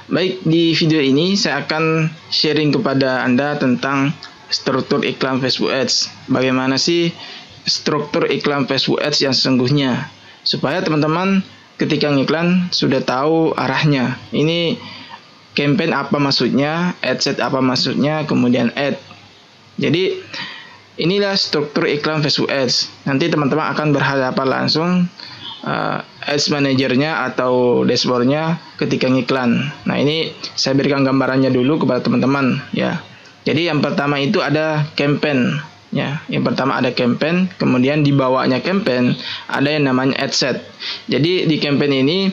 Baik, di video ini saya akan sharing kepada Anda tentang struktur iklan Facebook Ads. Bagaimana sih struktur iklan Facebook Ads yang sesungguhnya, supaya teman-teman ketika ngiklan sudah tahu arahnya. Ini campaign apa maksudnya, adset apa maksudnya, kemudian ad. Jadi inilah struktur iklan Facebook Ads. Nanti teman-teman akan berhadapan langsung Ads Manager-nya atau dashboard-nya ketika ngiklan. Nah, ini saya berikan gambarannya dulu kepada teman-teman ya. Jadi yang pertama itu ada campaign ya. Yang pertama ada campaign, kemudian di bawahnya campaign ada yang namanya adset. Jadi di campaign ini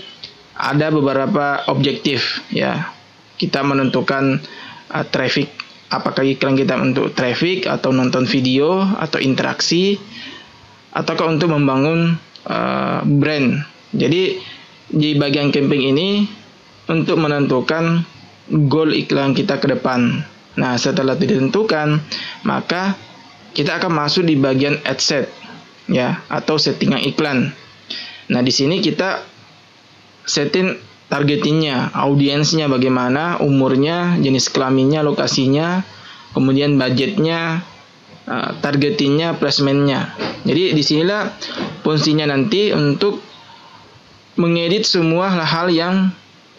ada beberapa objektif ya. Kita menentukan traffic, apakah iklan kita untuk traffic atau nonton video atau interaksi, ataukah untuk membangun brand. Jadi di bagian campaign ini untuk menentukan goal iklan kita ke depan. Nah, setelah ditentukan, maka kita akan masuk di bagian adset ya, atau settingan iklan. Nah, di sini kita setting targetingnya, audiensnya bagaimana, umurnya, jenis kelaminnya, lokasinya, kemudian budgetnya, targetingnya, placementnya. Jadi disinilah fungsinya nanti untuk mengedit semua hal-hal yang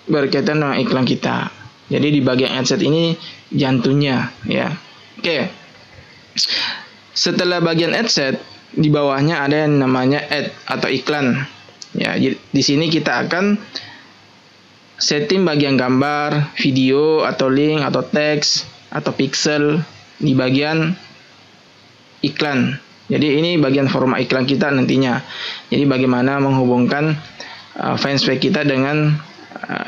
berkaitan dengan iklan kita. Jadi di bagian adset ini jantungnya ya. Oke. Setelah bagian adset, di bawahnya ada yang namanya ad atau iklan. Ya, di sini kita akan setting bagian gambar, video atau link atau teks atau pixel di bagian iklan. Jadi ini bagian format iklan kita nantinya. Jadi bagaimana menghubungkan fanspage kita dengan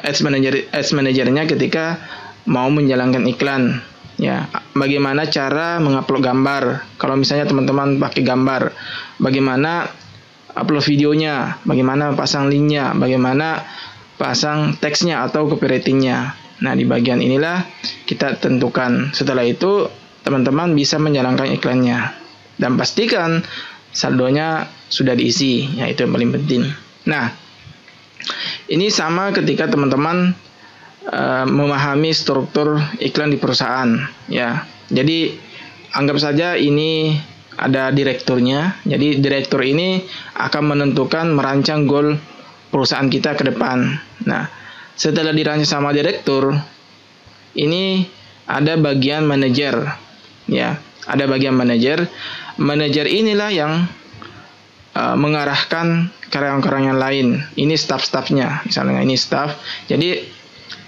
Ads Manager-nya ketika mau menjalankan iklan. Ya, bagaimana cara mengupload gambar? Kalau misalnya teman-teman pakai gambar, bagaimana upload videonya? Bagaimana pasang linknya? Bagaimana pasang teksnya atau copywritingnya? Nah, di bagian inilah kita tentukan. Setelah itu teman-teman bisa menjalankan iklannya. Dan pastikan saldonya sudah diisi, ya itu yang paling penting. Nah, ini sama ketika teman-teman memahami struktur iklan di perusahaan, ya. Jadi anggap saja ini ada direkturnya. Jadi direktur ini akan menentukan merancang goal perusahaan kita ke depan. Nah, setelah dirancang sama direktur, ini ada bagian manajer, ya. Ada bagian manajer. Manajer inilah yang mengarahkan karyawan-karyawan yang lain. Ini staff-staffnya, misalnya ini staff. Jadi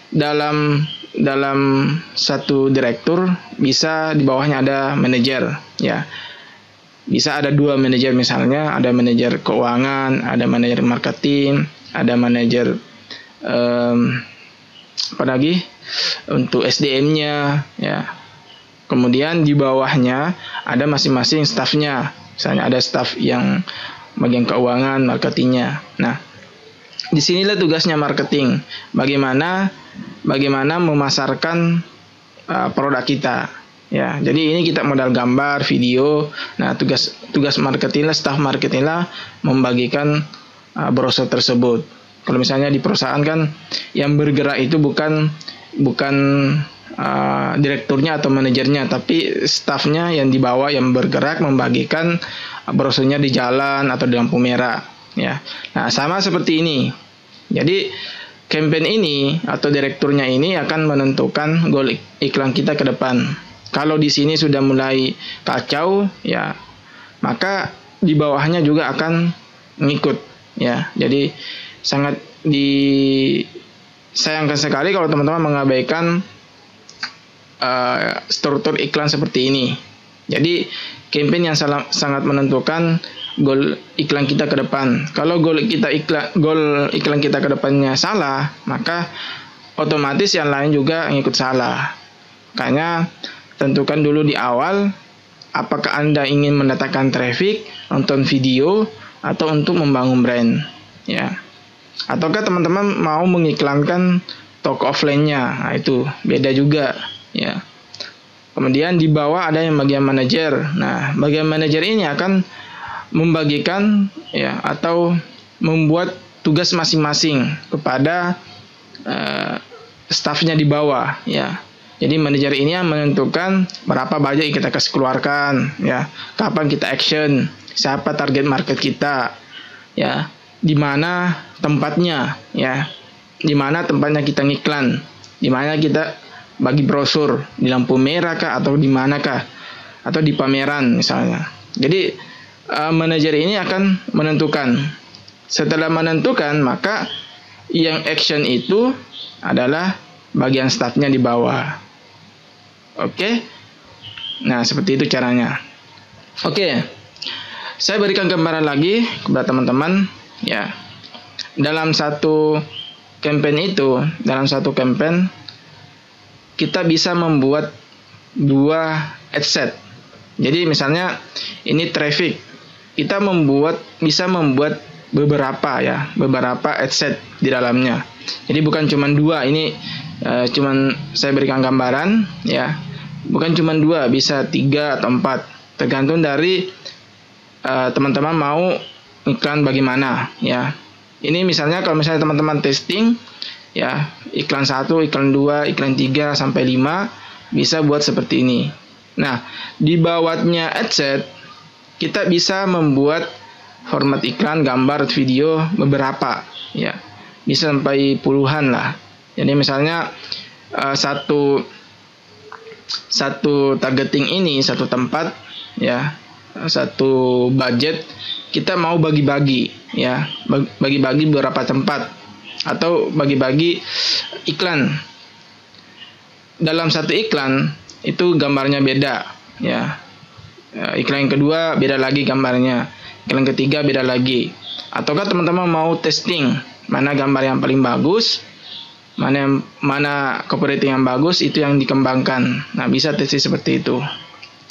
dalam satu direktur bisa di bawahnya ada manajer, ya. Bisa ada dua manajer misalnya, ada manajer keuangan, ada manajer marketing, ada manajer apa lagi untuk SDM-nya, ya. Kemudian di bawahnya ada masing-masing staffnya. Misalnya ada staff yang bagian keuangan, marketingnya. Nah, disinilah tugasnya marketing. Bagaimana memasarkan produk kita. Ya, jadi ini kita modal gambar, video. Nah, tugas marketing lah, staff marketing lah membagikan brosur tersebut. Kalau misalnya di perusahaan kan yang bergerak itu bukan direkturnya atau manajernya, tapi staffnya yang di bawah yang bergerak membagikan brosurnya di jalan atau di lampu merah, ya. Nah, sama seperti ini. Jadi campaign ini atau direkturnya ini akan menentukan goal iklan kita ke depan. Kalau di sini sudah mulai kacau, ya, maka di bawahnya juga akan ngikut, ya. Jadi sangat disayangkan sekali kalau teman-teman mengabaikan struktur iklan seperti ini. Jadi campaign yang sangat menentukan goal iklan kita ke depan. Kalau goal iklan kita ke depannya salah, maka otomatis yang lain juga ngikut salah. Makanya tentukan dulu di awal apakah Anda ingin mendatangkan traffic, nonton video, atau untuk membangun brand, ya. Ataukah teman-teman mau mengiklankan toko offline-nya? Nah, itu beda juga, ya. Kemudian di bawah ada yang bagian manajer. Nah, bagian manajer ini akan membagikan, ya, atau membuat tugas masing-masing kepada staffnya di bawah, ya. Jadi manajer ini yang menentukan berapa budget yang kita kasih keluarkan, ya. Kapan kita action, siapa target market kita, ya. Di mana tempatnya, ya. Di mana tempatnya kita ngiklan, di mana kita bagi brosur, di lampu merah kah atau di mana kah, atau di pameran misalnya. Jadi manajer ini akan menentukan. Setelah menentukan, maka yang action itu adalah bagian staffnya di bawah. Oke. Nah, seperti itu caranya. Oke. Saya berikan gambaran lagi kepada teman-teman, ya. Dalam satu campaign kita bisa membuat 2 ad set. Jadi misalnya ini traffic. Kita bisa membuat beberapa ad set di dalamnya. Jadi bukan cuma 2, ini cuman saya berikan gambaran, ya. Bukan cuma 2, bisa 3 atau 4, tergantung dari teman-teman mau iklan bagaimana, ya. Ini misalnya kalau misalnya teman-teman testing, ya, iklan 1, iklan 2, iklan 3 sampai 5 bisa buat seperti ini. Nah, di bawahnya adset kita bisa membuat format iklan, gambar, video beberapa, ya. Bisa sampai puluhan lah. Jadi misalnya satu targeting ini, satu tempat, ya, satu budget kita mau bagi-bagi, ya, bagi-bagi beberapa tempat atau bagi-bagi iklan. Dalam satu iklan itu gambarnya beda, ya. Iklan yang kedua beda lagi gambarnya, iklan ketiga beda lagi. Ataukah teman-teman mau testing mana gambar yang paling bagus, mana copywriting yang bagus, itu yang dikembangkan. Nah, bisa testing seperti itu.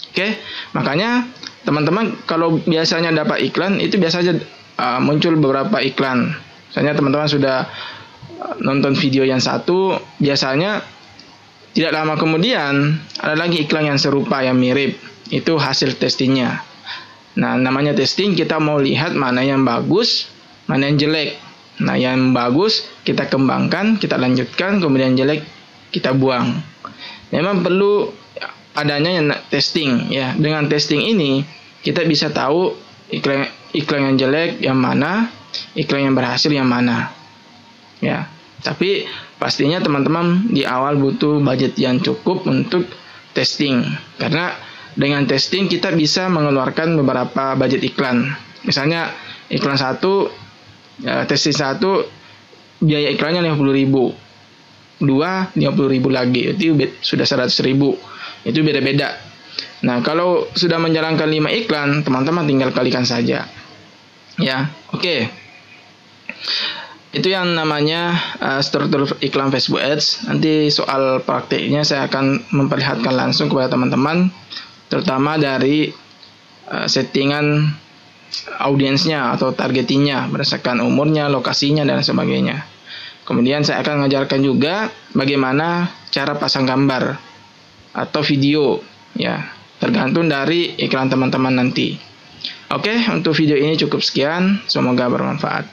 Oke, makanya teman-teman kalau biasanya dapat iklan itu biasanya muncul beberapa iklan. Misalnya teman-teman sudah nonton video yang satu, biasanya tidak lama kemudian ada lagi iklan yang serupa, yang mirip. Itu hasil testingnya. Nah, namanya testing, kita mau lihat mana yang bagus, mana yang jelek. Nah, yang bagus kita kembangkan, kita lanjutkan, kemudian jelek kita buang. Memang perlu adanya yang testing, ya. Dengan testing ini kita bisa tahu iklan yang jelek yang mana, iklan yang berhasil yang mana, ya. Tapi pastinya teman-teman di awal butuh budget yang cukup untuk testing, karena dengan testing kita bisa mengeluarkan beberapa budget iklan. Misalnya iklan 1, testing 1 biaya iklannya 50.000, 2 50.000 lagi, itu sudah 100.000. Itu beda-beda. Nah, kalau sudah menjalankan 5 iklan, teman-teman tinggal kalikan saja, ya. Oke. Itu yang namanya struktur iklan Facebook Ads. Nanti soal praktiknya saya akan memperlihatkan langsung kepada teman-teman, terutama dari settingan audiensnya atau targetingnya berdasarkan umurnya, lokasinya, dan sebagainya. Kemudian saya akan mengajarkan juga bagaimana cara pasang gambar atau video, ya, tergantung dari iklan teman-teman nanti. Oke, untuk video ini cukup sekian, semoga bermanfaat.